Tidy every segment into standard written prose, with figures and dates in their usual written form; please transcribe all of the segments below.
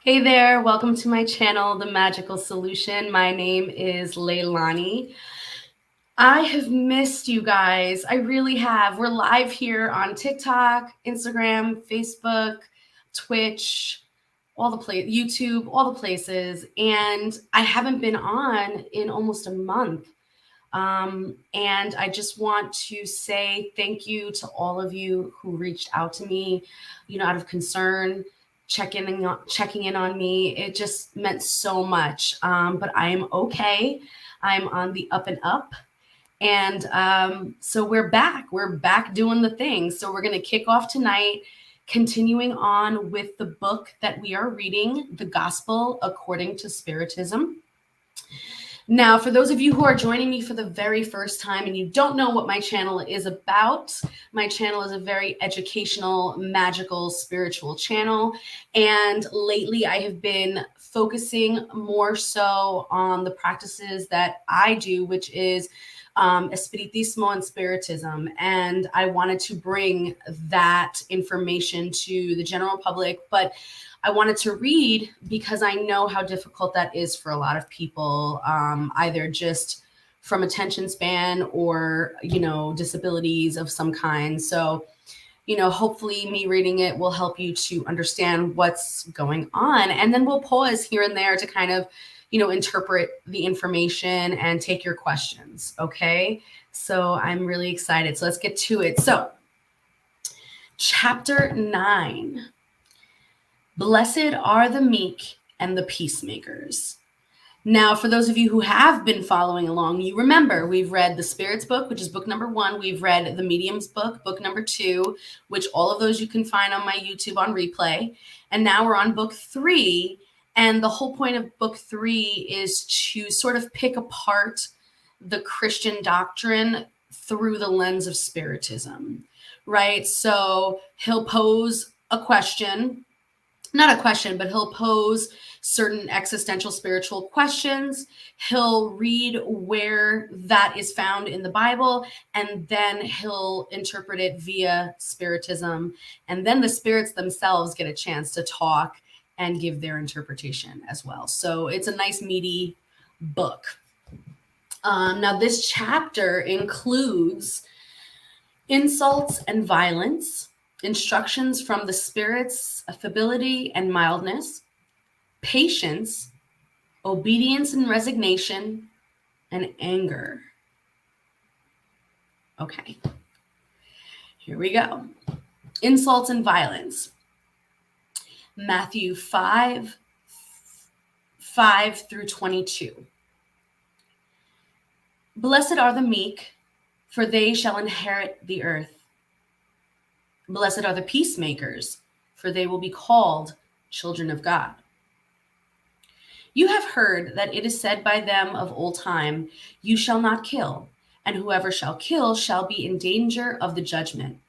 Hey there, welcome to my channel, The Magical Solution. My name is Leilani. I have missed you guys. I really have. We're live here on TikTok, Instagram, Facebook, Twitch, YouTube, all the places. And I haven't been on in almost a month. And I just want to say thank you to all of you who reached out to me, out of concern, checking in on me. It just meant so much. But I am okay. I'm on the up and up. And so we're back. We're back doing the thing. So we're going to kick off tonight, continuing on with the book that we are reading, The Gospel According to Spiritism. Now, for those of you who are joining me for the very first time and you don't know what my channel is about, my channel is a very educational, magical, spiritual channel. And lately I have been focusing more so on the practices that I do, which is Spiritismo and Spiritism. And I wanted to bring that information to the general public, but I wanted to read because I know how difficult that is for a lot of people, either just from attention span or, disabilities of some kind. So, hopefully me reading it will help you to understand what's going on. And then we'll pause here and there to kind of, interpret the information and take your questions. Okay. So I'm really excited. So let's get to it. So, chapter 9. Blessed are the meek and the peacemakers. Now, for those of you who have been following along, you remember we've read the Spirits book, which is book number 1. We've read the Mediums book, book number 2, which all of those you can find on my YouTube on replay. And now we're on book 3. And the whole point of book 3 is to sort of pick apart the Christian doctrine through the lens of Spiritism, right? So he'll pose a question. Not a question, but he'll pose certain existential spiritual questions. He'll read where that is found in the Bible, and then he'll interpret it via Spiritism. And then the spirits themselves get a chance to talk and give their interpretation as well. So it's a nice meaty book. Now, this chapter includes insults and violence, instructions from the spirits, affability and mildness, patience, obedience and resignation, and anger. Okay, here we go. Insults and violence. Matthew 5 through 22. Blessed are the meek, for they shall inherit the earth. Blessed are the peacemakers, for they will be called children of God. You have heard that it is said by them of old time, you shall not kill, and whoever shall kill shall be in danger of the judgment.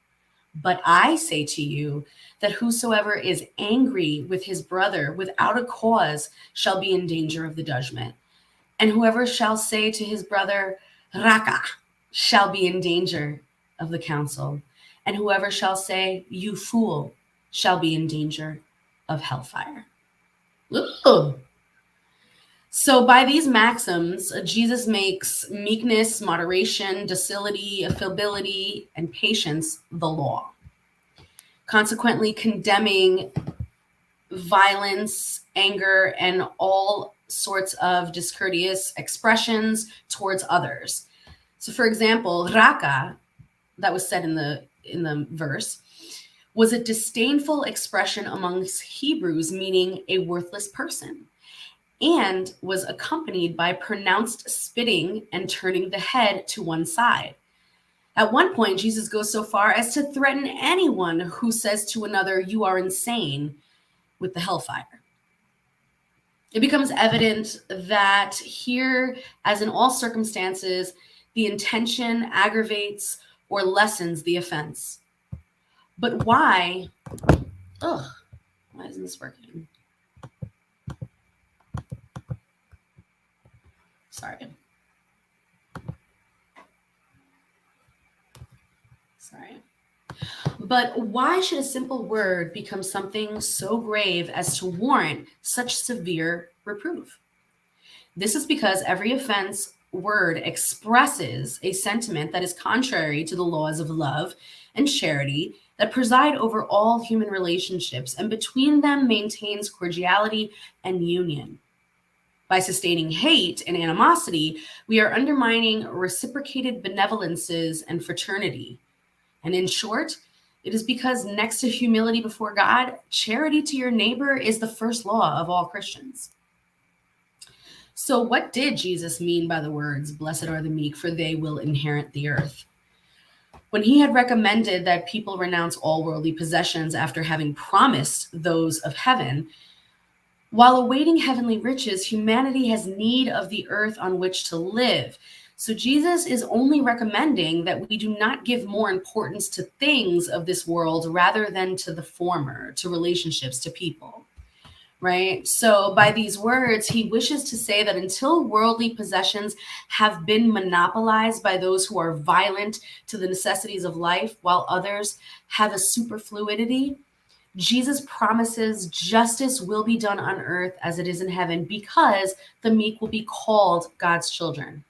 But I say to you that whosoever is angry with his brother without a cause shall be in danger of the judgment. And whoever shall say to his brother, Raka, shall be in danger of the council. And whoever shall say, you fool, shall be in danger of hellfire. Ooh. So by these maxims, Jesus makes meekness, moderation, docility, affability, and patience the law, consequently condemning violence, anger, and all sorts of discourteous expressions towards others. So for example, Raka, that was said in the verse, was a disdainful expression amongst Hebrews, meaning a worthless person, and was accompanied by pronounced spitting and turning the head to one side. At one point, Jesus goes so far as to threaten anyone who says to another, you are insane, with the hellfire. It becomes evident that here, as in all circumstances, the intention aggravates or lessens the offense. But why? Why isn't this working? Sorry. But why should a simple word become something so grave as to warrant such severe reproof? This is because every offense word expresses a sentiment that is contrary to the laws of love and charity that preside over all human relationships and between them maintains cordiality and union. By sustaining hate and animosity, we are undermining reciprocated benevolences and fraternity. And in short, it is because next to humility before God, charity to your neighbor is the first law of all Christians. So, what did Jesus mean by the words, "Blessed are the meek, for they will inherit the earth"? When he had recommended that people renounce all worldly possessions after having promised those of heaven, while awaiting heavenly riches, humanity has need of the earth on which to live. So Jesus is only recommending that we do not give more importance to things of this world rather than to the former, to relationships, to people. Right? So by these words, he wishes to say that until worldly possessions have been monopolized by those who are violent to the necessities of life, while others have a superfluidity, Jesus promises justice will be done on earth as it is in heaven because the meek will be called God's children.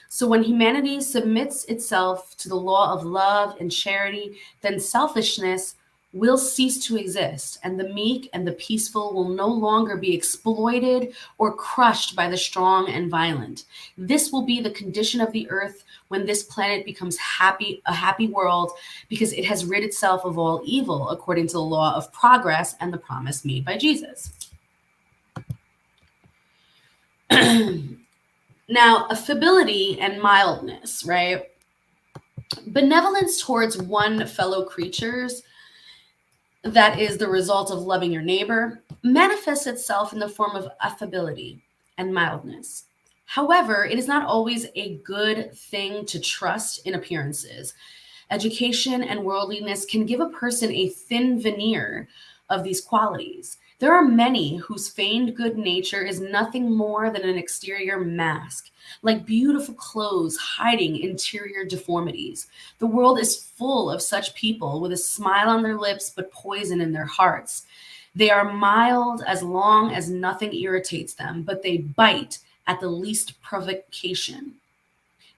So when humanity submits itself to the law of love and charity, then selfishness will cease to exist, and the meek and the peaceful will no longer be exploited or crushed by the strong and violent. This will be the condition of the earth when this planet becomes a happy world, because it has rid itself of all evil, according to the law of progress and the promise made by Jesus. Now, affability and mildness, right? Benevolence towards one fellow creatures that is the result of loving your neighbor manifests itself in the form of affability and mildness. However, it is not always a good thing to trust in appearances. Education and worldliness can give a person a thin veneer of these qualities. There are many whose feigned good nature is nothing more than an exterior mask, like beautiful clothes hiding interior deformities. The world is full of such people with a smile on their lips but poison in their hearts. They are mild as long as nothing irritates them, but they bite at the least provocation.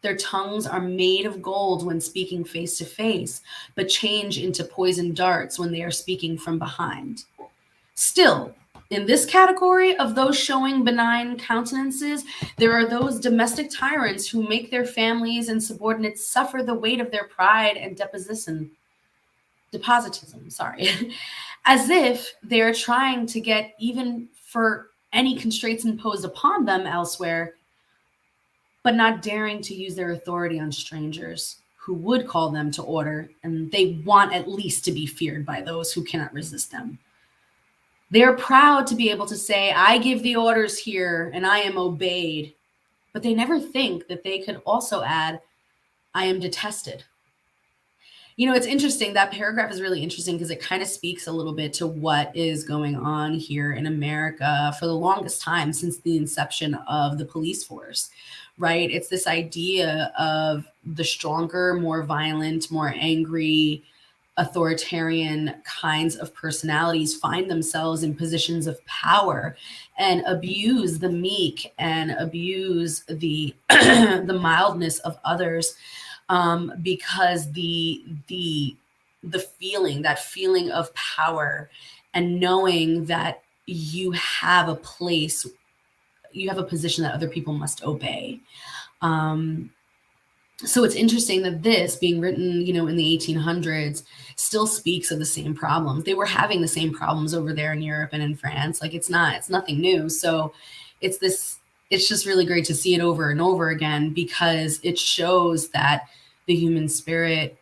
Their tongues are made of gold when speaking face to face, but change into poisoned darts when they are speaking from behind. Still, in this category of those showing benign countenances, there are those domestic tyrants who make their families and subordinates suffer the weight of their pride and depositism, as if they are trying to get even for any constraints imposed upon them elsewhere, but not daring to use their authority on strangers who would call them to order, and they want at least to be feared by those who cannot resist them. They are proud to be able to say, "I give the orders here and I am obeyed," but they never think that they could also add, "I am detested." You know, it's interesting. That paragraph is really interesting because it kind of speaks a little bit to what is going on here in America for the longest time since the inception of the police force, right? It's this idea of the stronger, more violent, more angry, authoritarian kinds of personalities find themselves in positions of power and abuse the meek and abuse the the mildness of others, because that feeling of power and knowing that you have a place, you have a position that other people must obey. So it's interesting that this being written, in the 1800s still speaks of the same problems. They were having the same problems over there in Europe and in France. Like it's nothing new. So it's just really great to see it over and over again because it shows that the human spirit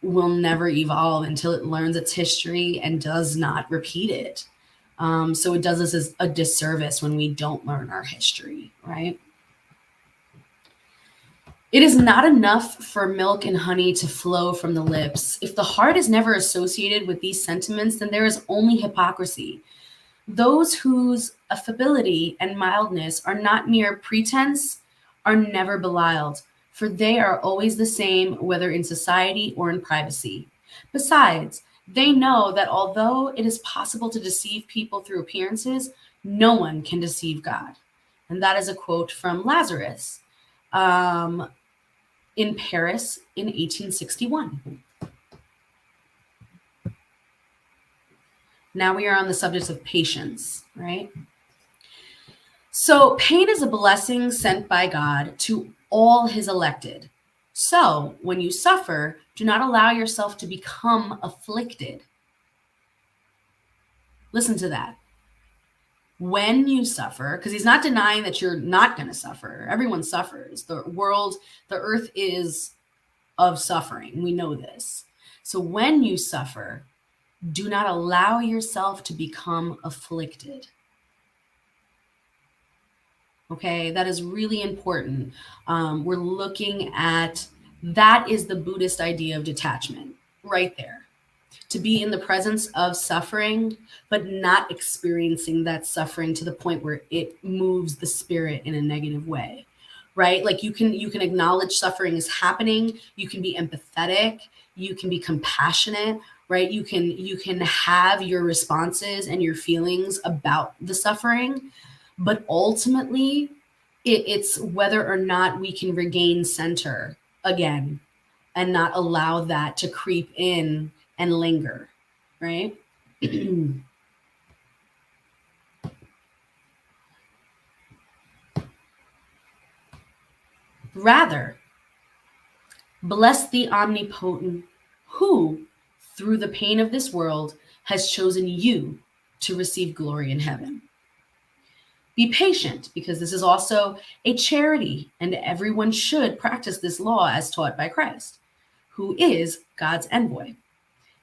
will never evolve until it learns its history and does not repeat it. So it does us a disservice when we don't learn our history, right? It is not enough for milk and honey to flow from the lips. If the heart is never associated with these sentiments, then there is only hypocrisy. Those whose affability and mildness are not mere pretense are never belied, for they are always the same, whether in society or in privacy. Besides, they know that although it is possible to deceive people through appearances, no one can deceive God. And that is a quote from Lazarus in Paris in 1861. Now we are on the subject of patience, right? So pain is a blessing sent by God to all his elected. So when you suffer, do not allow yourself to become afflicted. Listen to that. When you suffer, because he's not denying that you're not going to suffer. Everyone suffers. The world, the earth is of suffering. We know this. So when you suffer, do not allow yourself to become afflicted. Okay, that is really important. We're looking at that is the Buddhist idea of detachment right there. To be in the presence of suffering, but not experiencing that suffering to the point where it moves the spirit in a negative way, right? Like you can acknowledge suffering is happening. You can be empathetic. You can be compassionate, right? You can have your responses and your feelings about the suffering, but ultimately, it's whether or not we can regain center again and not allow that to creep in and linger, right? Rather, bless the omnipotent who, through the pain of this world, has chosen you to receive glory in heaven. Be patient, because this is also a charity, and everyone should practice this law as taught by Christ, who is God's envoy.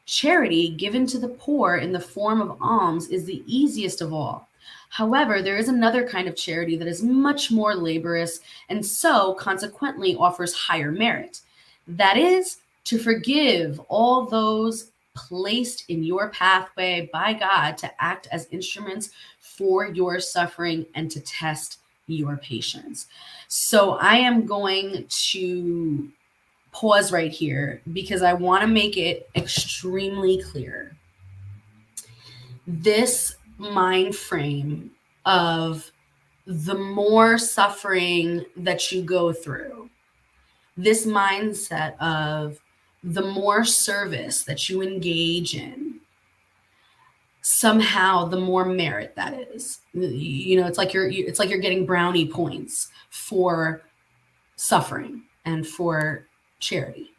Charity given to the poor in the form of alms is the easiest of all. However, there is another kind of charity that is much more laborious and so consequently offers higher merit. That is to forgive all those placed in your pathway by God to act as instruments for your suffering and to test your patience. So I am going to pause right here because I want to make it extremely clear. This mind frame of the more suffering that you go through, this mindset of the more service that you engage in, somehow the more merit that is. You know, it's like you're getting brownie points for suffering and for charity.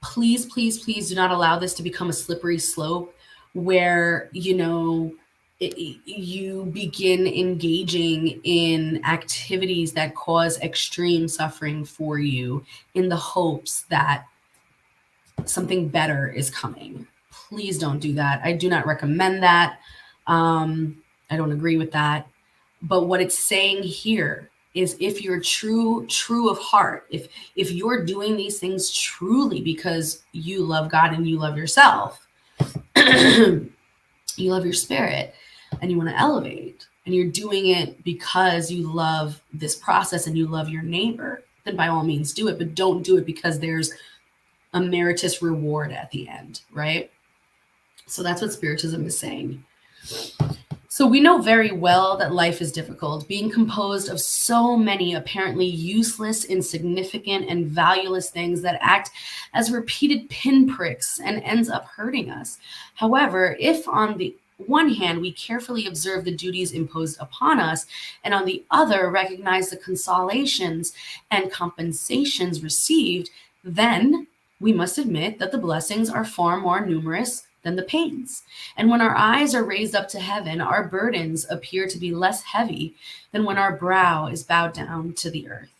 Please, please, please do not allow this to become a slippery slope where, you begin engaging in activities that cause extreme suffering for you in the hopes that something better is coming. Please don't do that. I do not recommend that. I don't agree with that. But what it's saying here is if you're true of heart, if you're doing these things truly because you love God and you love yourself, you love your spirit and you want to elevate, and you're doing it because you love this process and you love your neighbor, then by all means do it, but don't do it because there's a meritorious reward at the end, right? So that's what Spiritism is saying. So we know very well that life is difficult, being composed of so many apparently useless, insignificant, and valueless things that act as repeated pinpricks and ends up hurting us. However, if on the one hand, we carefully observe the duties imposed upon us, and on the other, recognize the consolations and compensations received, then we must admit that the blessings are far more numerous than the pains. And when our eyes are raised up to heaven, our burdens appear to be less heavy than when our brow is bowed down to the earth.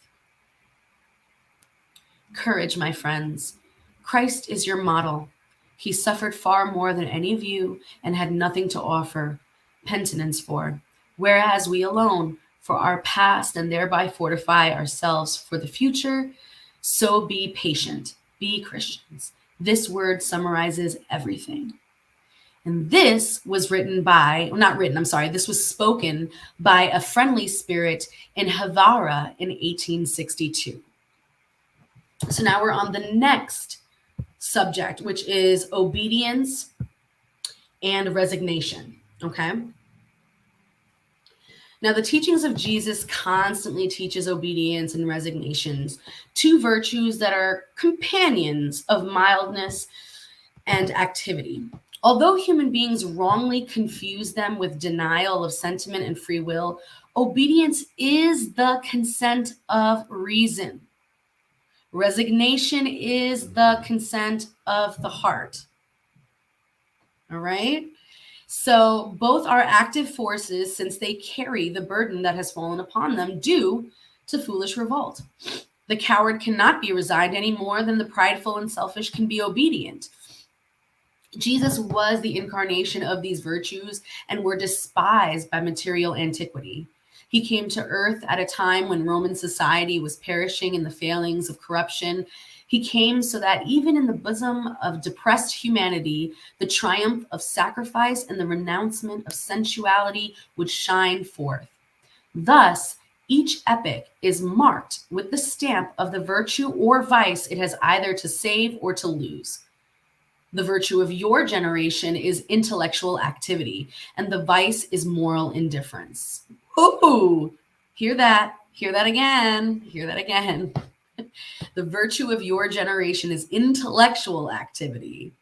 Courage, my friends. Christ is your model. He suffered far more than any of you and had nothing to offer penitence for, whereas we alone, for our past and thereby fortify ourselves for the future. So be patient, be Christians. This word summarizes everything. And this was this was spoken by a friendly spirit in Havara in 1862. So now we're on the next subject, which is obedience and resignation. Okay. Now, the teachings of Jesus constantly teaches obedience and resignations, two virtues that are companions of mildness and activity. Although human beings wrongly confuse them with denial of sentiment and free will, obedience is the consent of reason. Resignation is the consent of the heart. All right? So both are active forces since they carry the burden that has fallen upon them due to foolish revolt. The coward cannot be resigned any more than the prideful and selfish can be obedient. Jesus was the incarnation of these virtues and were despised by material antiquity. He came to earth at a time when Roman society was perishing in the failings of corruption. He came so that even in the bosom of depressed humanity, the triumph of sacrifice and the renouncement of sensuality would shine forth. Thus, each epoch is marked with the stamp of the virtue or vice it has either to save or to lose. The virtue of your generation is intellectual activity, and the vice is moral indifference. Ooh, hear that again, hear that again. The virtue of your generation is intellectual activity,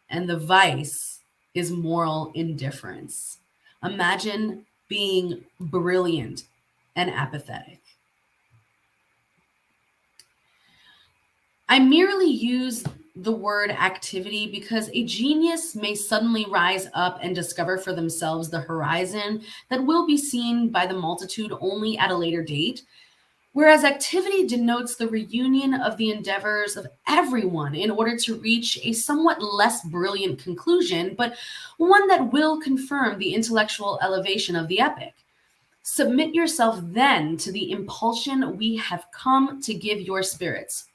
and the vice is moral indifference. Imagine being brilliant and apathetic. I merely use the word activity because a genius may suddenly rise up and discover for themselves the horizon that will be seen by the multitude only at a later date, whereas activity denotes the reunion of the endeavors of everyone in order to reach a somewhat less brilliant conclusion, but one that will confirm the intellectual elevation of the epic. Submit yourself then to the impulsion we have come to give your spirits.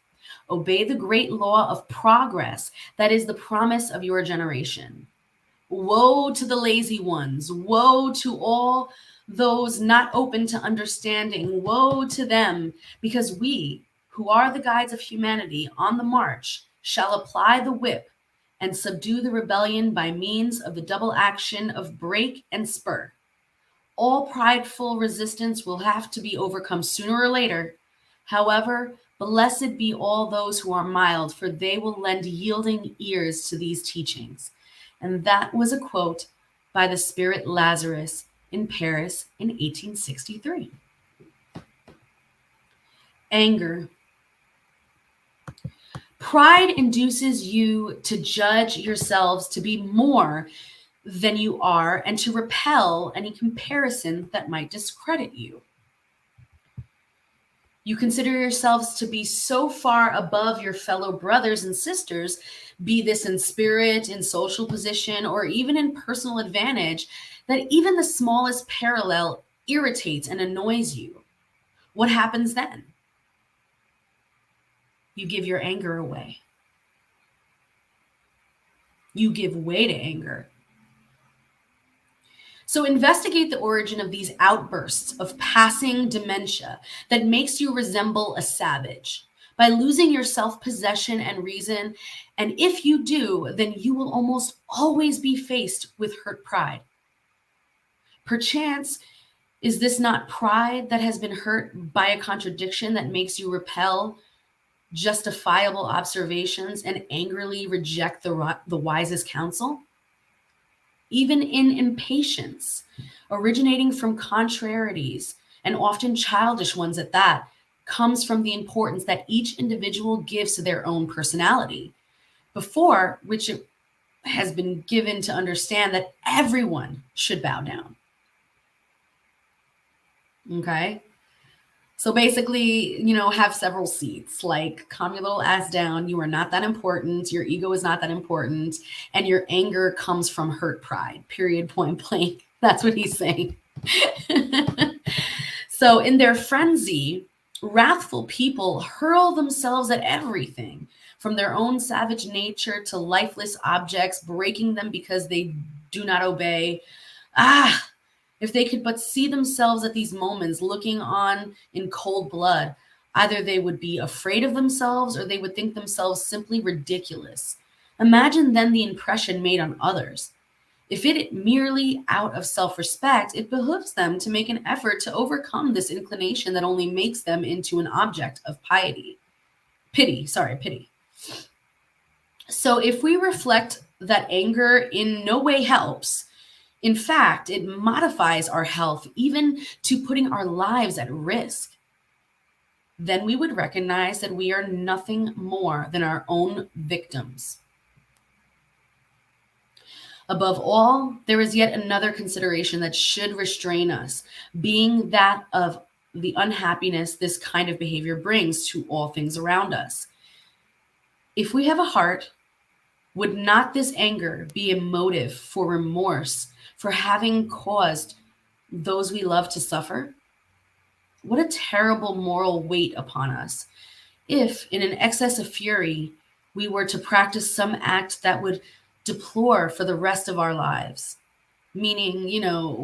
Obey the great law of progress that is the promise of your generation. Woe to the lazy ones. Woe to all those not open to understanding. Woe to them, because we, who are the guides of humanity on the march, shall apply the whip and subdue the rebellion by means of the double action of break and spur. All prideful resistance will have to be overcome sooner or later. However, blessed be all those who are mild, for they will lend yielding ears to these teachings. And that was a quote by the spirit Lazarus in Paris in 1863. Anger. Pride induces you to judge yourselves to be more than you are and to repel any comparison that might discredit you. You consider yourselves to be so far above your fellow brothers and sisters, be this in spirit, in social position, or even in personal advantage, that even the smallest parallel irritates and annoys you. What happens then? You give your anger away. You give way to anger. So investigate the origin of these outbursts of passing dementia that makes you resemble a savage by losing your self-possession and reason. And if you do, then you will almost always be faced with hurt pride. Perchance, is this not pride that has been hurt by a contradiction that makes you repel justifiable observations and angrily reject the wisest counsel? Even in impatience, originating from contrarieties, and often childish ones at that, comes from the importance that each individual gives to their own personality, before which it has been given to understand that everyone should bow down. Okay? So basically, have several seats, like calm your little ass down. You are not that important. Your ego is not that important. And your anger comes from hurt pride, period, point blank. That's what he's saying. So in their frenzy, wrathful people hurl themselves at everything, from their own savage nature to lifeless objects, breaking them because they do not obey. If they could but see themselves at these moments looking on in cold blood, Either they would be afraid of themselves or they would think themselves simply ridiculous. Imagine then the impression made on others. If it merely out of self respect, it behooves them to make an effort to overcome this inclination that only makes them into an object of pity. So if we reflect that anger in no way helps, in fact, it modifies our health, even to putting our lives at risk, then we would recognize that we are nothing more than our own victims. Above all, there is yet another consideration that should restrain us, being that of the unhappiness this kind of behavior brings to all things around us. If we have a heart, would not this anger be a motive for remorse for having caused those we love to suffer? What a terrible moral weight upon us if, in an excess of fury, we were to practice some act that would deplore for the rest of our lives. Meaning,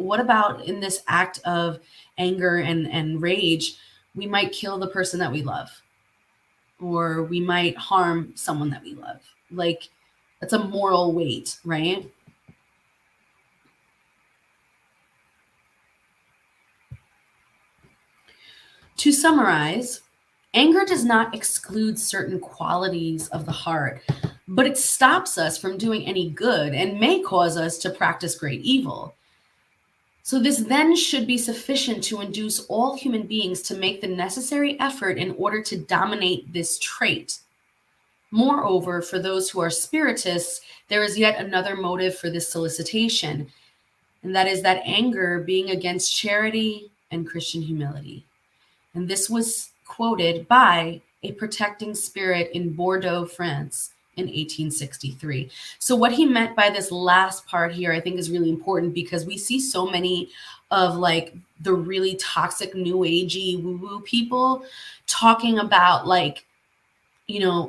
what about in this act of anger and rage, we might kill the person that we love, or we might harm someone that we love. Like, that's a moral weight, right? To summarize, anger does not exclude certain qualities of the heart, but it stops us from doing any good and may cause us to practice great evil. So this then should be sufficient to induce all human beings to make the necessary effort in order to dominate this trait. Moreover, for those who are spiritists, there is yet another motive for this solicitation, and that is that anger being against charity and Christian humility. And this was quoted by a protecting spirit in Bordeaux, France in 1863. So what he meant by this last part here, I think is really important, because we see so many of like the really toxic new agey woo-woo people talking about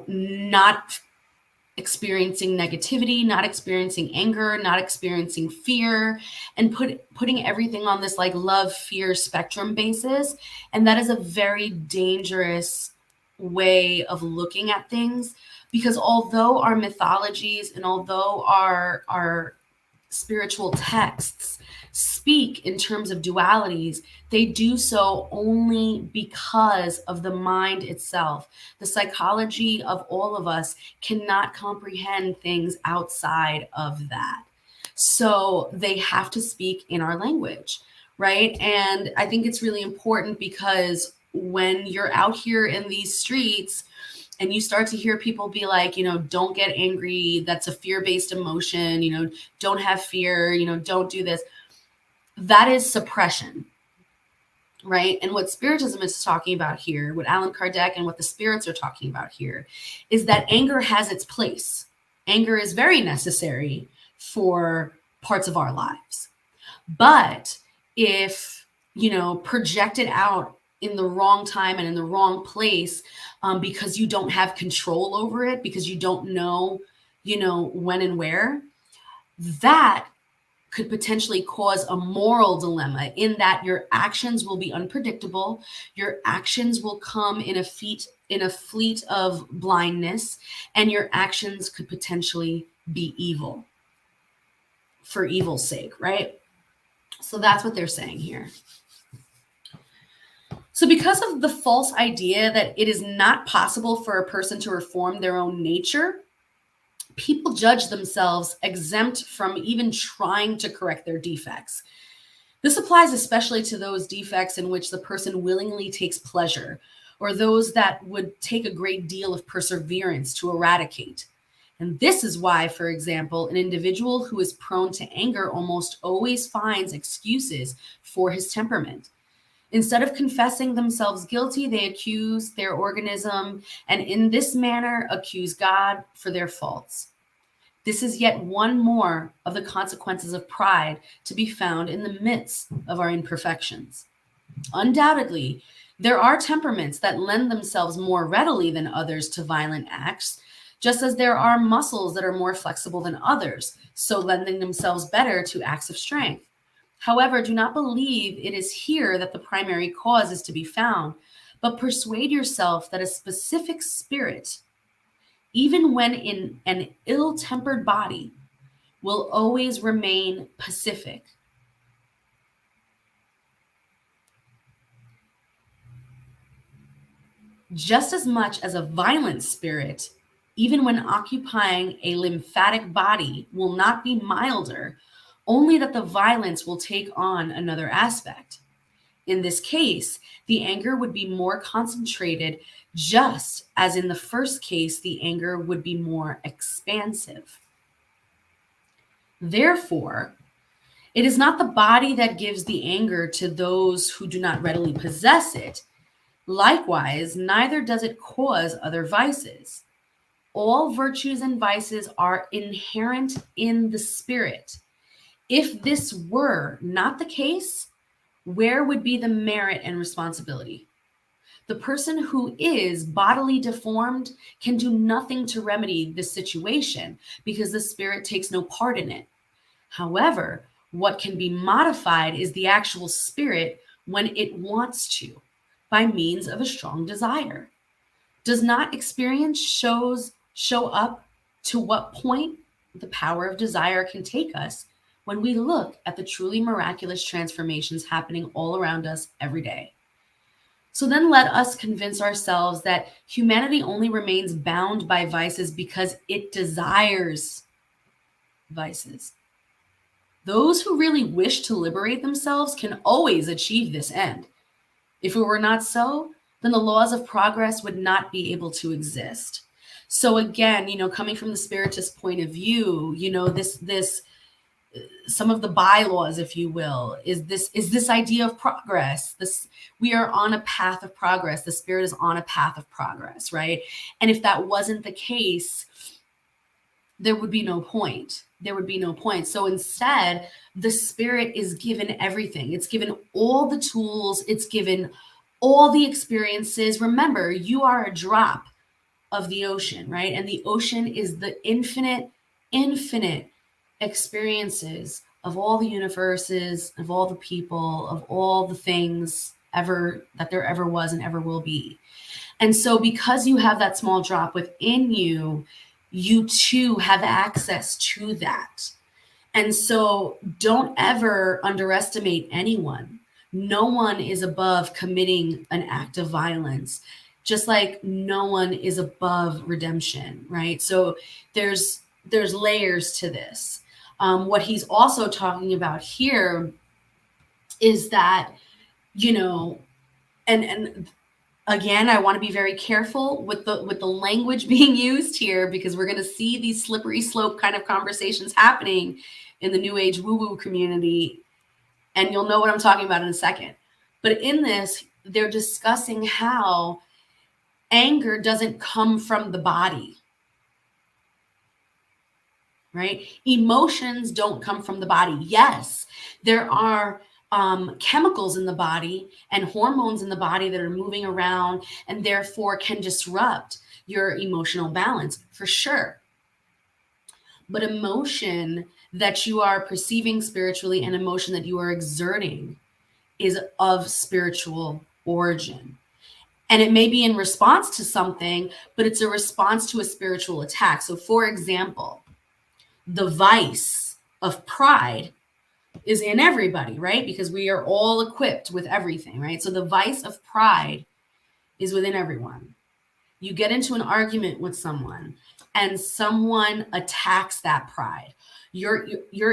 not experiencing negativity, not experiencing anger, not experiencing fear, and putting everything on this like love fear spectrum basis. And that is a very dangerous way of looking at things, because although our mythologies and although our spiritual texts speak in terms of dualities, they do so only because of the mind itself. The psychology of all of us cannot comprehend things outside of that. So they have to speak in our language, right? And I think it's really important, because when you're out here in these streets and you start to hear people be like, don't get angry, that's a fear-based emotion, don't have fear, don't do this. That is suppression, right? And what Spiritism is talking about here, what Allan Kardec and what the spirits are talking about here, is that anger has its place. Anger is very necessary for parts of our lives. But if, projected out in the wrong time and in the wrong place, because you don't have control over it, because you don't know, when and where, that could potentially cause a moral dilemma, in that your actions will be unpredictable. Your actions will come in a fleet of blindness, and your actions could potentially be evil for evil's sake, right? So that's what they're saying here. So because of the false idea that it is not possible for a person to reform their own nature, people judge themselves exempt from even trying to correct their defects. This applies especially to those defects in which the person willingly takes pleasure, or those that would take a great deal of perseverance to eradicate. And this is why, for example, an individual who is prone to anger almost always finds excuses for his temperament. Instead of confessing themselves guilty, they accuse their organism, and in this manner accuse God for their faults. This is yet one more of the consequences of pride to be found in the midst of our imperfections. Undoubtedly, there are temperaments that lend themselves more readily than others to violent acts, just as there are muscles that are more flexible than others, so lending themselves better to acts of strength. However, do not believe it is here that the primary cause is to be found, but persuade yourself that a specific spirit, even when in an ill-tempered body, will always remain pacific. Just as much as a violent spirit, even when occupying a lymphatic body, will not be milder, only that the violence will take on another aspect. In this case, the anger would be more concentrated, just as in the first case, the anger would be more expansive. Therefore, it is not the body that gives the anger to those who do not readily possess it. Likewise, neither does it cause other vices. All virtues and vices are inherent in the spirit. If this were not the case, where would be the merit and responsibility? The person who is bodily deformed can do nothing to remedy this situation because the spirit takes no part in it. However, what can be modified is the actual spirit when it wants to, by means of a strong desire. Does not experience show up to what point the power of desire can take us when we look at the truly miraculous transformations happening all around us every day? So then let us convince ourselves that humanity only remains bound by vices because it desires vices. Those who really wish to liberate themselves can always achieve this end. If it were not so, then the laws of progress would not be able to exist. So again, coming from the Spiritist point of view, this some of the bylaws, if you will, is this idea of progress. We are on a path of progress. The spirit is on a path of progress, right? And if that wasn't the case, there would be no point. So instead, the spirit is given everything. It's given all the tools. It's given all the experiences. Remember, you are a drop of the ocean, right? And the ocean is the infinite experiences of all the universes, of all the people, of all the things ever that there ever was and ever will be. And so because you have that small drop within you, you too have access to that. And so don't ever underestimate anyone. No one is above committing an act of violence, just like no one is above redemption, right? So there's layers to this. What he's also talking about here is that, and again, I want to be very careful with the language being used here, because we're going to see these slippery slope kind of conversations happening in the New Age woo-woo community, and you'll know what I'm talking about in a second. But in this, they're discussing how anger doesn't come from the body, right? Emotions don't come from the body. Yes, there are chemicals in the body and hormones in the body that are moving around and therefore can disrupt your emotional balance, for sure. But emotion that you are perceiving spiritually and emotion that you are exerting is of spiritual origin. And it may be in response to something, but it's a response to a spiritual attack. So for example, the vice of pride is in everybody, right? Because we are all equipped with everything, right? So the vice of pride is within everyone. You get into an argument with someone and someone attacks that pride. Your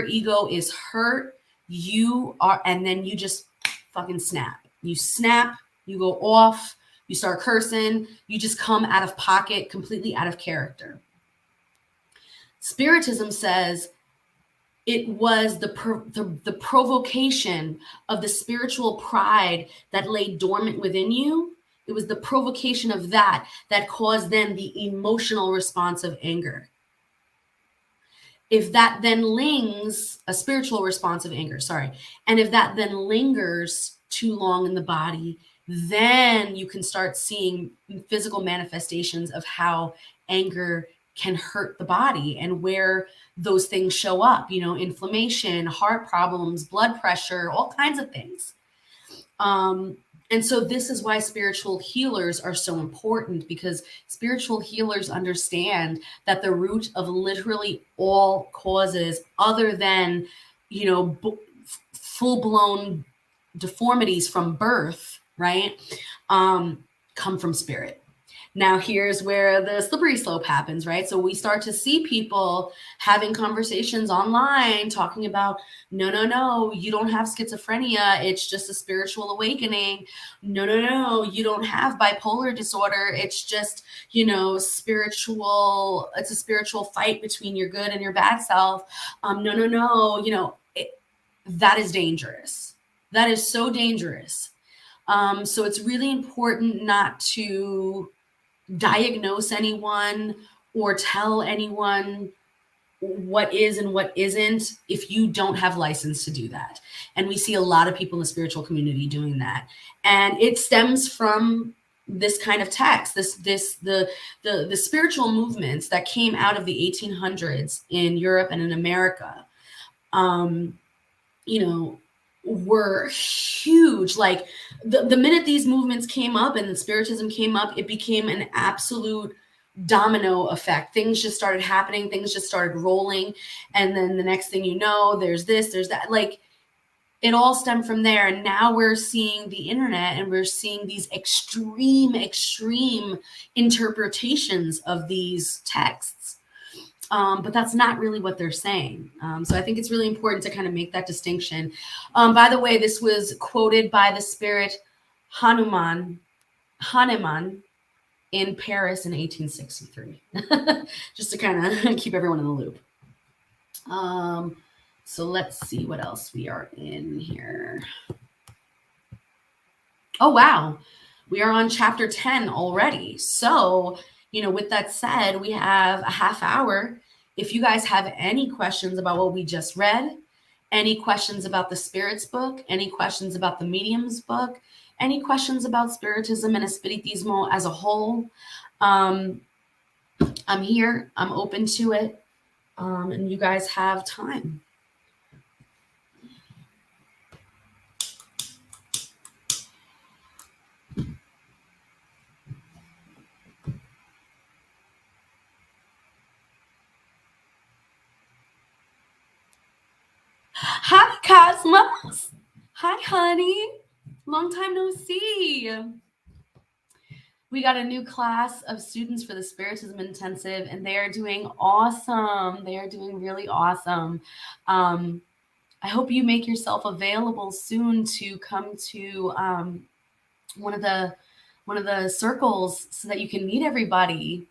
ego is hurt. And then you just fucking snap. You snap, you go off, you start cursing, you just come out of pocket, completely out of character. Spiritism says it was the provocation of the spiritual pride that lay dormant within you. It was the provocation of that caused then the emotional response of anger. If that then a spiritual response of anger, sorry. And if that then lingers too long in the body, then you can start seeing physical manifestations of how anger can hurt the body and where those things show up, inflammation, heart problems, blood pressure, all kinds of things. And so this is why spiritual healers are so important, because spiritual healers understand that the root of literally all causes other than, you know, full-blown deformities from birth, right, come from spirit. Now, here's where the slippery slope happens, right? So we start to see people having conversations online talking about, no, no, no, you don't have schizophrenia. It's just a spiritual awakening. No, no, no, you don't have bipolar disorder. It's just, you know, spiritual. It's a spiritual fight between your good and your bad self. No, no, no, you know, that is dangerous. That is so dangerous. So it's really important not to diagnose anyone or tell anyone what is and what isn't if you don't have license to do that. And we see a lot of people in the spiritual community doing that. And it stems from this kind of text, the spiritual movements that came out of the 1800s in Europe and in America. You know, were huge. Like the minute these movements came up and the Spiritism came up, it became an absolute domino effect. Things just started happening, things just started rolling. And then the next thing you know, there's this, there's that. Like it all stemmed from there. And now we're seeing the internet and we're seeing these extreme interpretations of these texts. But that's not really what they're saying. So I think it's really important to kind of make that distinction. By the way, this was quoted by the spirit Hahnemann in Paris in 1863, just to kind of keep everyone in the loop. So let's see what else we are in here. Oh, wow. We are on chapter 10 already. So, you know, with that said, we have a half hour. If you guys have any questions about what we just read, any questions about the Spirits book, any questions about the Mediums book, any questions about Spiritism and Espiritismo as a whole, I'm here. I'm open to it. And you guys have time. Hi, Cosmos. Hi, honey. Long time no see. We got a new class of students for the Spiritism Intensive, and they are doing awesome. They are doing really awesome. I hope you make yourself available soon to come to one of the circles so that you can meet everybody.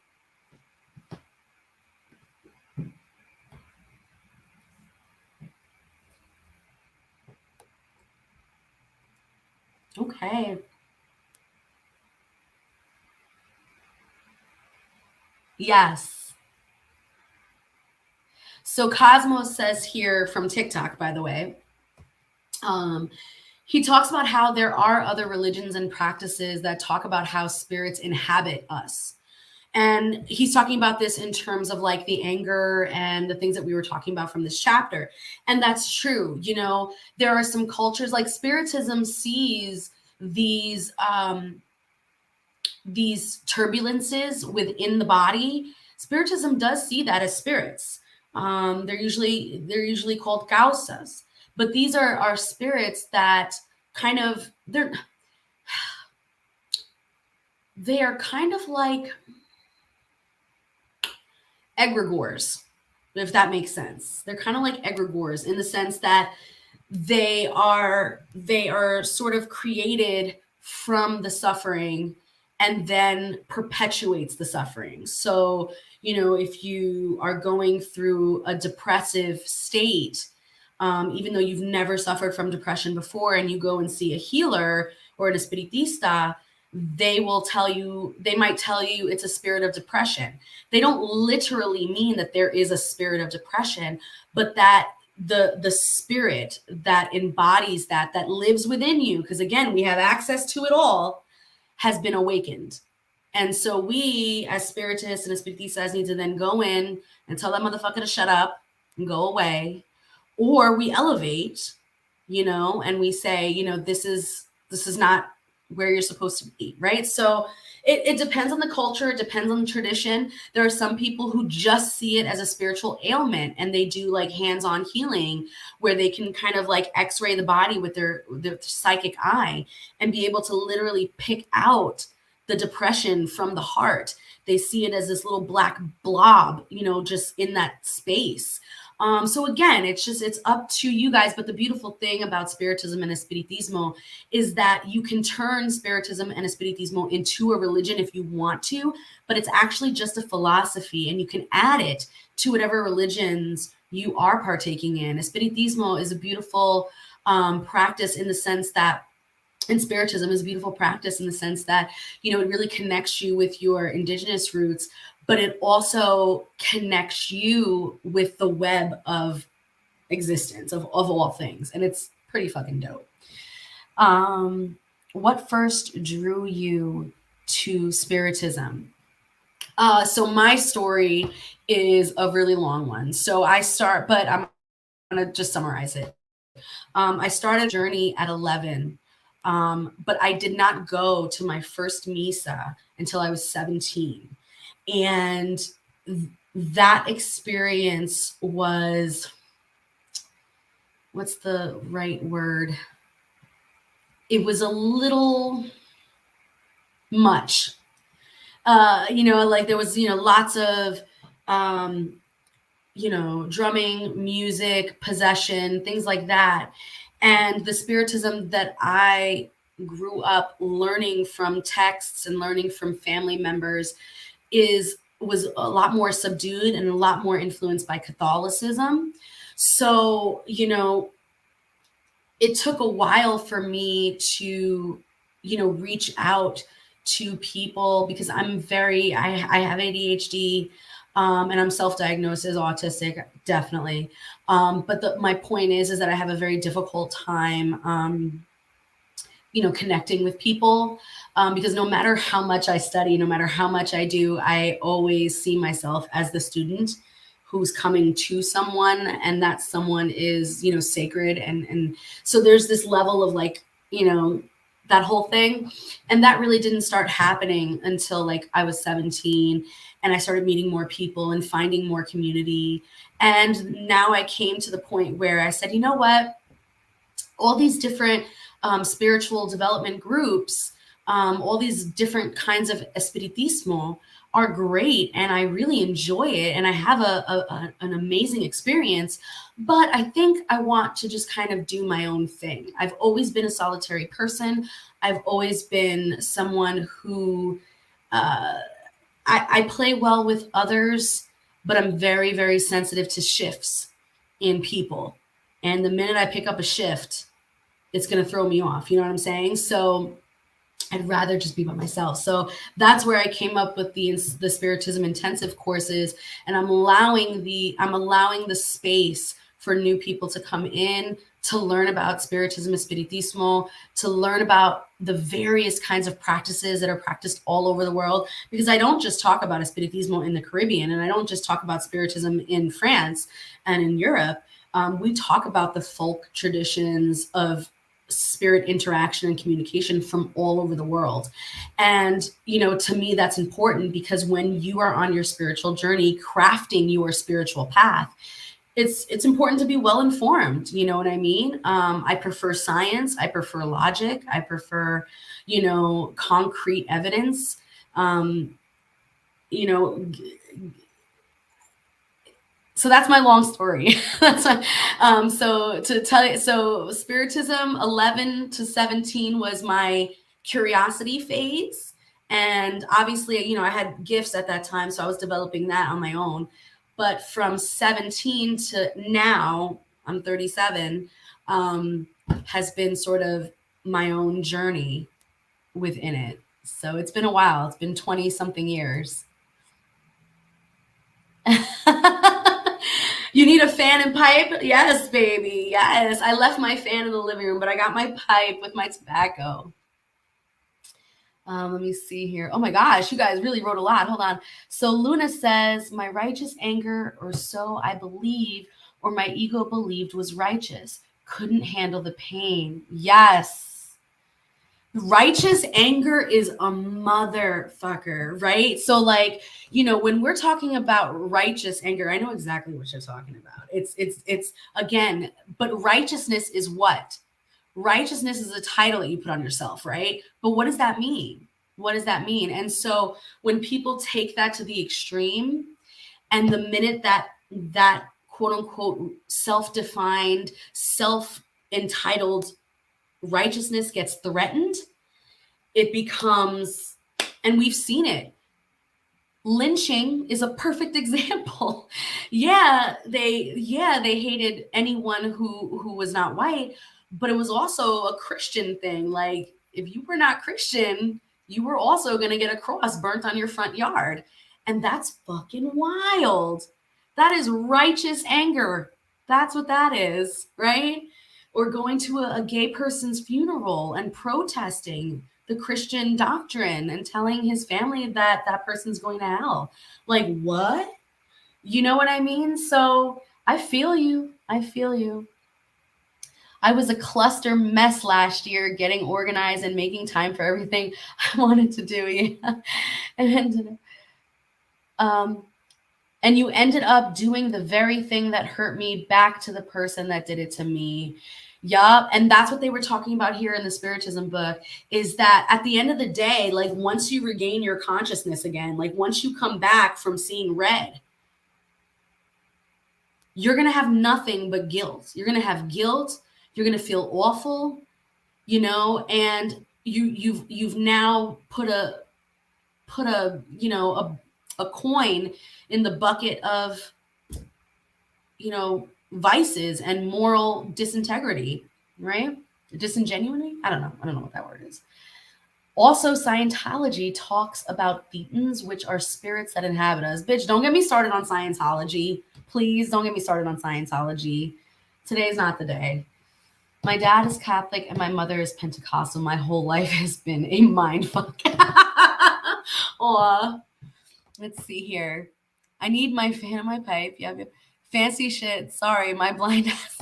Okay. Yes. So Cosmos says here from TikTok, by the way, he talks about how there are other religions and practices that talk about how spirits inhabit us. And he's talking about this in terms of like the anger and the things that we were talking about from this chapter. And that's true. You know, there are some cultures like Spiritism sees these turbulences within the body. Spiritism does see that as spirits. They're usually called causas, but these are spirits that kind of they are kind of like egregores, if that makes sense. They're kind of like egregores in the sense that they are sort of created from the suffering and then perpetuates the suffering. So, you know, if you are going through a depressive state, even though you've never suffered from depression before, and you go and see a healer or an espiritista, they might tell you it's a spirit of depression. They don't literally mean that there is a spirit of depression, but that the spirit that embodies that lives within you, because again, we have access to it all, has been awakened. And so we as spiritists and espiritistas need to then go in and tell that motherfucker to shut up and go away. Or we elevate, you know, and we say, you know, this is not where you're supposed to be, right? So it depends on the culture, it depends on the tradition. There are some people who just see it as a spiritual ailment and they do like hands-on healing where they can kind of like x-ray the body with their psychic eye and be able to literally pick out the depression from the heart. They see it as this little black blob, just in that space. So again, it's up to you guys. But the beautiful thing about Spiritism and Espiritismo is that you can turn Spiritism and Espiritismo into a religion if you want to, but it's actually just a philosophy, and you can add it to whatever religions you are partaking in. Espiritismo is a beautiful practice in the sense that, and Spiritism is a beautiful practice in the sense that, it really connects you with your indigenous roots, but it also connects you with the web of existence of all things. And it's pretty fucking dope. What first drew you to Spiritism? So my story is a really long one. So but I'm going to just summarize it. I started a journey at 11, but I did not go to my first misa until I was 17. And that experience was, what's the right word? It was a little much. Like there was, lots of, drumming, music, possession, things like that. And the Spiritism that I grew up learning from texts and learning from family members was a lot more subdued and a lot more influenced by Catholicism. So, it took a while for me to, reach out to people because I have ADHD, and I'm self-diagnosed as autistic, definitely. But my point is that I have a very difficult time, connecting with people, because no matter how much I study, no matter how much I do, I always see myself as the student who's coming to someone, and that someone is, sacred. And so there's this level of like, that whole thing. And that really didn't start happening until like I was 17, and I started meeting more people and finding more community. And now I came to the point where I said, you know what? All these different spiritual development groups, all these different kinds of espiritismo are great, and I really enjoy it, and I have an amazing experience. But I think I want to just kind of do my own thing. I've always been a solitary person. I've always been someone who I play well with others, but I'm very, very sensitive to shifts in people. And the minute I pick up a shift, it's going to throw me off. You know what I'm saying? So I'd rather just be by myself. So that's where I came up with the Spiritism intensive courses, and I'm allowing the space for new people to come in to learn about Spiritism, Espiritismo, to learn about the various kinds of practices that are practiced all over the world. Because I don't just talk about Espiritismo in the Caribbean, and I don't just talk about Spiritism in France and in Europe. We talk about the folk traditions of spirit interaction and communication from all over the world. And, to me, that's important, because when you are on your spiritual journey, crafting your spiritual path, it's important to be well informed. You know what I mean? I prefer science. I prefer logic. I prefer, concrete evidence. So that's my long story. So to tell you, so Spiritism 11 to 17 was my curiosity phase. And obviously, I had gifts at that time, so I was developing that on my own. But from 17 to now, I'm 37, has been sort of my own journey within it. So it's been a while. It's been 20 something years. You need a fan and pipe? Yes, baby. Yes. I left my fan in the living room, but I got my pipe with my tobacco. Let me see here. Oh my gosh, you guys really wrote a lot. Hold on. So Luna says, my righteous anger, or so I believe, or my ego believed was righteous, couldn't handle the pain. Yes. Righteous anger is a motherfucker, right? So like, when we're talking about righteous anger, I know exactly what you're talking about. It's again, but righteousness is what? Righteousness is a title that you put on yourself, right? But what does that mean? What does that mean? And so when people take that to the extreme, and the minute that quote unquote self-defined, self-entitled righteousness gets threatened, it becomes, and we've seen it. Lynching is a perfect example. They hated anyone who was not white, but it was also a Christian thing. Like, if you were not Christian, you were also going to get a cross burnt on your front yard. And that's fucking wild. That is righteous anger. That's what that is, right? Or going to a gay person's funeral and protesting the Christian doctrine and telling his family that that person's going to hell. Like, what? You know what I mean? So I feel you. I feel you. I was a cluster mess last year, getting organized and making time for everything I wanted to do. Yeah. And you ended up doing the very thing that hurt me back to the person that did it to me. Yup. And that's what they were talking about here in the Spiritism book, is that at the end of the day, like, once you regain your consciousness again, like once you come back from seeing red, you're going to have nothing but guilt. You're going to have guilt. You're going to feel awful, and you've now put a coin in the bucket of, vices and moral disintegrity, right? Disingenuity? I don't know what that word is. Also, Scientology talks about thetans, which are spirits that inhabit us. Bitch, don't get me started on Scientology. Please don't get me started on Scientology. Today's not the day. My dad is Catholic and my mother is Pentecostal. My whole life has been a mindfuck. Aw. Let's see here. I need my fan and my pipe. Yeah, fancy shit. Sorry, my blind ass.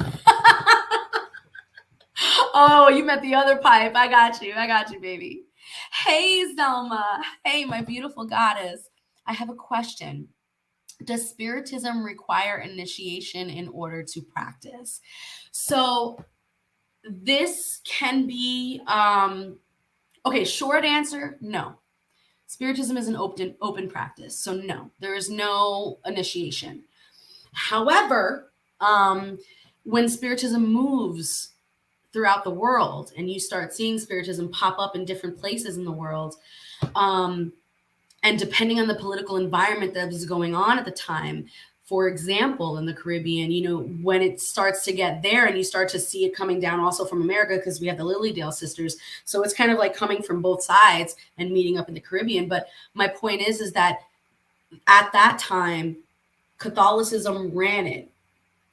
Oh, you meant the other pipe. I got you, baby. Hey, Zelma. Hey, my beautiful goddess. I have a question. Does Spiritism require initiation in order to practice? So this can be, okay, short answer, no. Spiritism is an open practice. So no, there is no initiation. However, when Spiritism moves throughout the world and you start seeing Spiritism pop up in different places in the world, and depending on the political environment that is going on at the time, for example, in the Caribbean, when it starts to get there and you start to see it coming down also from America, because we have the Lilydale sisters. So it's kind of like coming from both sides and meeting up in the Caribbean. But my point is that at that time, Catholicism ran it.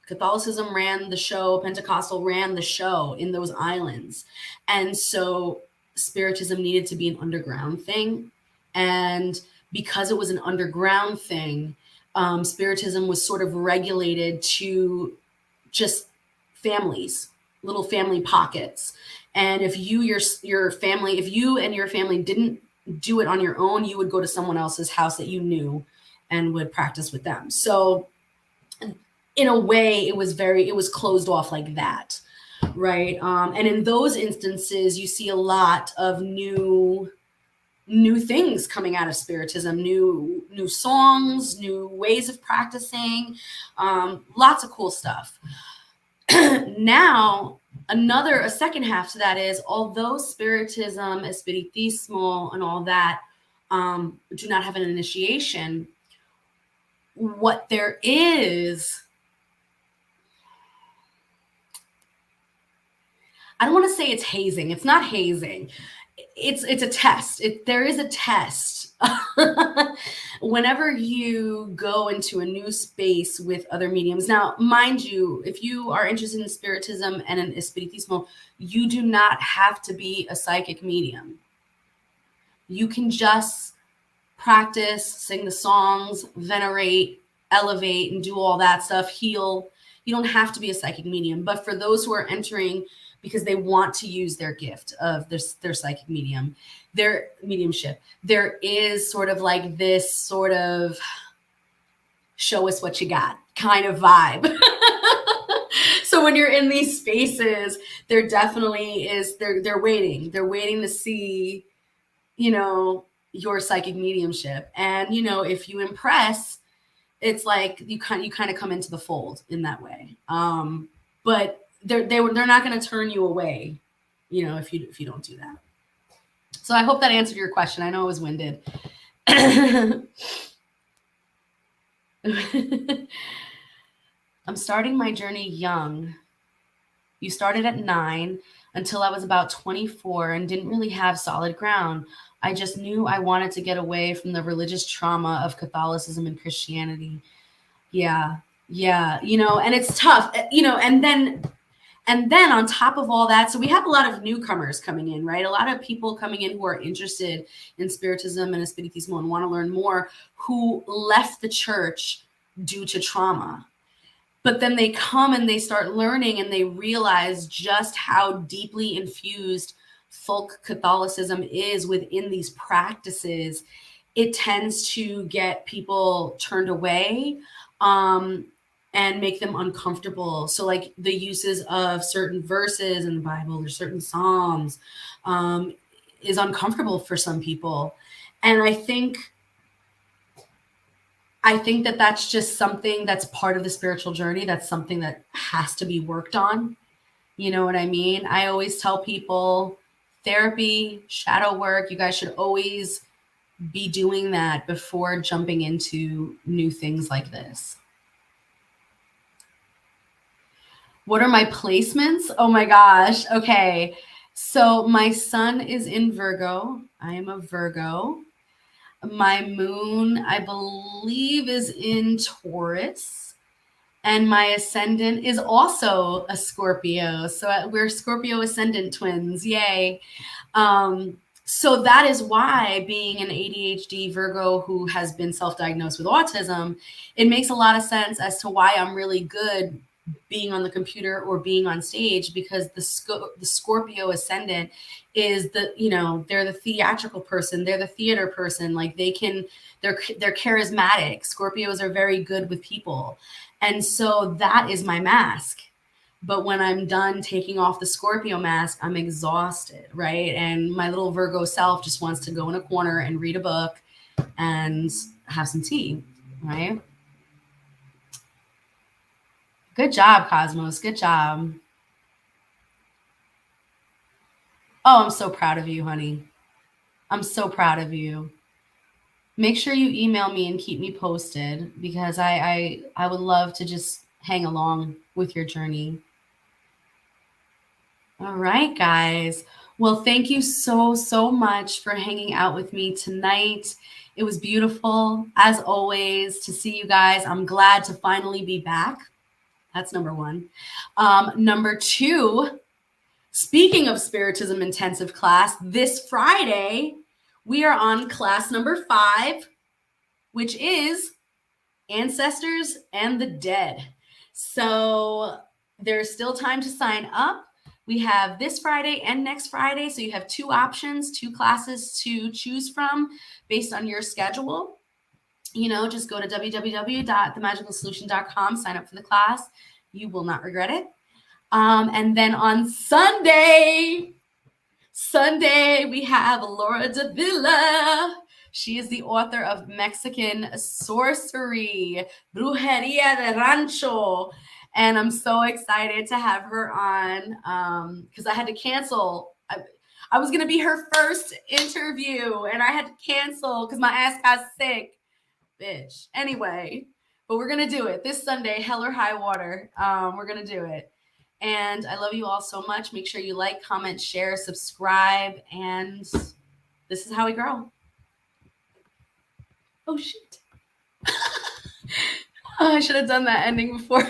Catholicism ran the show. Pentecostal ran the show in those islands. And so Spiritism needed to be an underground thing. And because it was an underground thing, Spiritism was sort of regulated to just families, little family pockets. And if you and your family didn't do it on your own, you would go to someone else's house that you knew and would practice with them. So in a way, it was closed off like that, right? And in those instances, you see a lot of new things coming out of Spiritism, new songs, new ways of practicing, lots of cool stuff. Now, a second half to that is, although Spiritism, Espiritismo, and all that do not have an initiation, what there is, I don't want to say it's hazing. It's not hazing. It's a test. There is a test. Whenever you go into a new space with other mediums. Now, mind you, if you are interested in Spiritism and in Espiritismo, you do not have to be a psychic medium. You can just practice, sing the songs, venerate, elevate, and do all that stuff, heal. You don't have to be a psychic medium. But for those who are entering because they want to use their gift of their psychic their mediumship. There is sort of like this sort of show us what you got kind of vibe. So when you're in these spaces, there definitely is, they're waiting to see, your psychic mediumship. And, if you impress, it's like you kind of come into the fold in that way. But they're not going to turn you away, if you don't do that. So I hope that answered your question. I know it was winded. I'm starting my journey young. You started at 9 until I was about 24 and didn't really have solid ground. I just knew I wanted to get away from the religious trauma of Catholicism and Christianity. Yeah. And it's tough, and then on top of all that, so we have a lot of newcomers coming in, right? A lot of people coming in who are interested in Spiritism and Spiritismo and want to learn more, who left the church due to trauma. But then they come and they start learning and they realize just how deeply infused folk Catholicism is within these practices. It tends to get people turned away and make them uncomfortable. So like the uses of certain verses in the Bible or certain Psalms is uncomfortable for some people. And I think that that's just something that's part of the spiritual journey. That's something that has to be worked on. You know what I mean? I always tell people therapy, shadow work, you guys should always be doing that before jumping into new things like this. What are my placements? Oh my gosh. Okay. So my sun is in Virgo. I am a Virgo. My moon, I believe, is in Taurus. And my ascendant is also a Scorpio. So we're Scorpio ascendant twins. Yay. So that is why, being an ADHD Virgo who has been self-diagnosed with autism, it makes a lot of sense as to why I'm really good being on the computer or being on stage, because the Scorpio ascendant is they're the theatrical person, they're the theater person. Like they're charismatic. Scorpios are very good with people. And so that is my mask. But when I'm done taking off the Scorpio mask, I'm exhausted, right? And my little Virgo self just wants to go in a corner and read a book and have some tea, right? Good job, Cosmos. Good job. Oh, I'm so proud of you, honey. I'm so proud of you. Make sure you email me and keep me posted, because I would love to just hang along with your journey. All right, guys. Well, thank you so much for hanging out with me tonight. It was beautiful, as always, to see you guys. I'm glad to finally be back. That's number one. Number two, speaking of Spiritism intensive class, this Friday, we are on class number 5, which is Ancestors and the Dead. So there's still time to sign up. We have this Friday and next Friday. So you have 2 options, 2 classes to choose from based on your schedule. Just go to www.themagicalsolution.com, sign up for the class. You will not regret it. And then on Sunday, we have Laura Davila. She is the author of Mexican Sorcery, Brujeria de Rancho. And I'm so excited to have her on because I had to cancel. I was going to be her first interview, and I had to cancel because my ass got sick. Bitch. Anyway, but we're going to do it this Sunday, hell or high water. We're going to do it. And I love you all so much. Make sure you like, comment, share, subscribe. And this is how we grow. Oh, shit. I should have done that ending before.